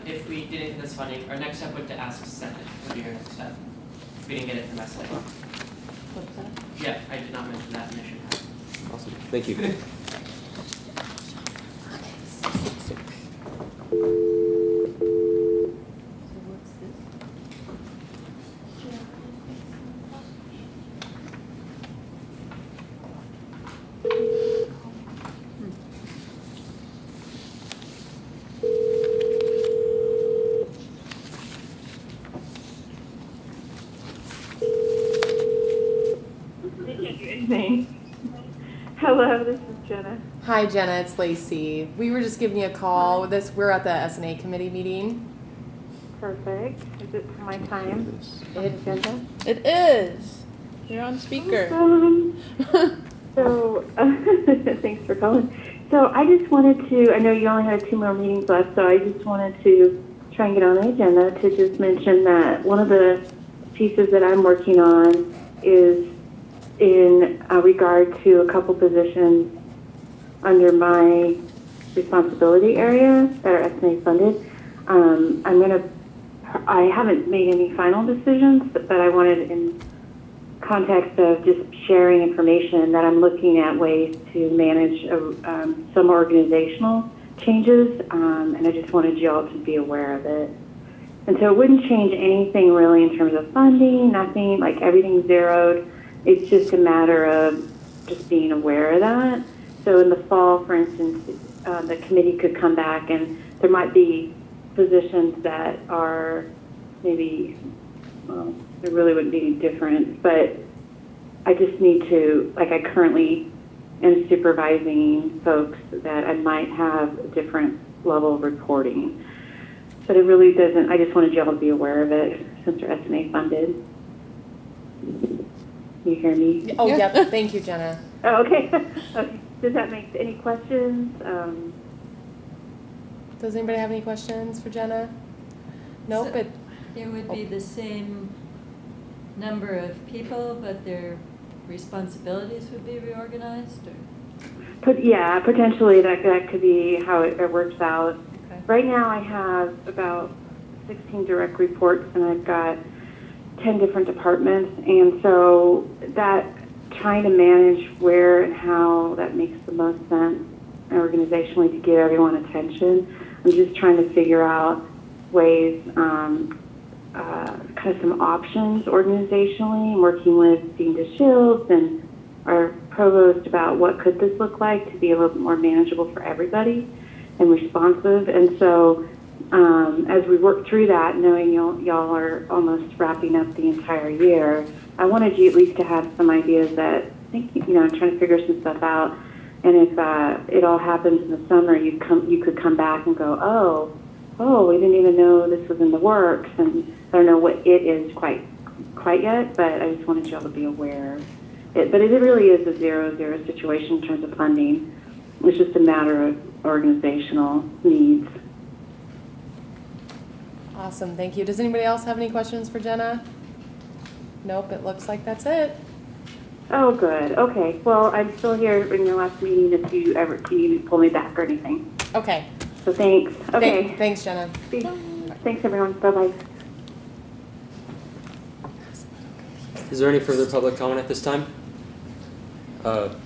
if we didn't get this funding, our next step would to ask Senate, would be our next step. If we didn't get it from SLA. What's that? Yeah, I did not mention that initially. Awesome, thank you. So what's this? Hello, this is Jenna. Hi Jenna, it's Lacey. We were just giving you a call. We're at the S&A committee meeting. Perfect. Is it my time? Agenda? It is. You're on speaker. Awesome. So, thanks for calling. So I just wanted to, I know you only had 2 more meetings left, so I just wanted to try and get on the agenda to just mention that one of the pieces that I'm working on is in regard to a couple positions under my responsibility area that are SNA funded. I haven't made any final decisions, but I wanted, in context of just sharing information, that I'm looking at ways to manage some organizational changes, and I just wanted you all to be aware of it. And so it wouldn't change anything really in terms of funding, nothing, like everything's zeroed. It's just a matter of just being aware of that. So in the fall, for instance, the committee could come back and there might be positions that are maybe, there really wouldn't be any difference, but I just need to, like I currently am supervising folks that I might have a different level of reporting. But it really doesn't, I just wanted you all to be aware of it since they're SMA funded. You hear me? Oh, yep. Thank you, Jenna. Oh, okay. Okay. Does that make any questions? Does anybody have any questions for Jenna? Nope. So it would be the same number of people, but their responsibilities would be reorganized, or? Yeah, potentially that could be how it works out. Okay. Right now I have about 16 direct reports, and I've got 10 different departments, and so that trying to manage where and how that makes the most sense organizationally to give everyone attention. I'm just trying to figure out ways, kind of some options organizationally. I'm working with Dean DeShields and our provost about what could this look like to be a little bit more manageable for everybody and responsive. And so as we work through that, knowing y'all are almost wrapping up the entire year, I wanted you at least to have some ideas that I think, I'm trying to figure some stuff out. And if it all happens in the summer, you could come back and go, oh, we didn't even know this was in the works, and I don't know what it is quite yet, but I just wanted y'all to be aware. But it really is a 0-0 situation in terms of funding. It's just a matter of organizational needs. Awesome, thank you. Does anybody else have any questions for Jenna? Nope, it looks like that's it. Oh, good. Okay. Well, I'm still here in your last meeting if you ever need to pull me back or anything. Okay. So thanks. Okay. Thanks, Jenna. Thanks, everyone. Bye-bye. Is there any further public comment at this time?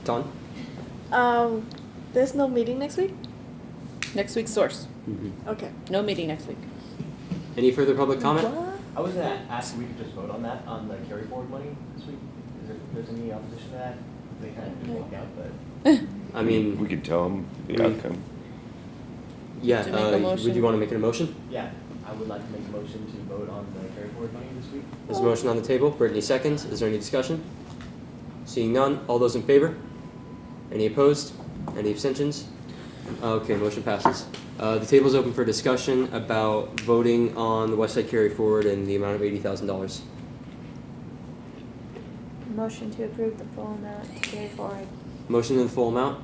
Dawn? There's no meeting next week? Next week's source. Okay. No meeting next week. Any further public comment? I was gonna ask if we could just vote on that, on the carry forward money this week. Is there's any opposition to that? They kind of just walk out, but. I mean, We could tell them the outcome. yeah, To make a motion. would you want to make it a motion? Yeah, I would like to make a motion to vote on the carry forward money this week. There's a motion on the table. Brittany seconds. Is there any discussion? Seeing none, all those in favor? Any opposed? Any abstentions? Okay, motion passes. The table's open for discussion about voting on the West Side carry forward and the amount of $80,000. Motion to approve the full amount to carry forward. Motion in the full amount.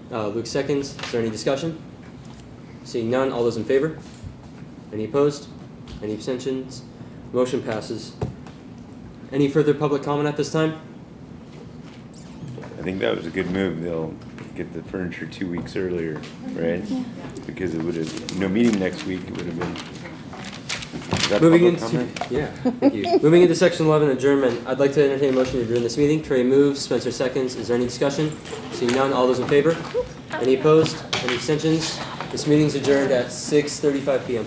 Luke seconds. Is there any discussion? Seeing none, all those in favor? Any opposed? Any abstentions? Motion passes. Any further public comment at this time? I think that was a good move. They'll get the furniture 2 weeks earlier, right? Yeah. Because it would have, no meeting next week, it would have been. Is that Moving public into comment? yeah, thank you. Moving into section 11, adjournment. I'd like to entertain a motion to adjourn this meeting. Trey moves. Spencer seconds. Is there any discussion? Seeing none, all those in favor? Any opposed? Any abstentions? This meeting's adjourned at 6:35 p.m.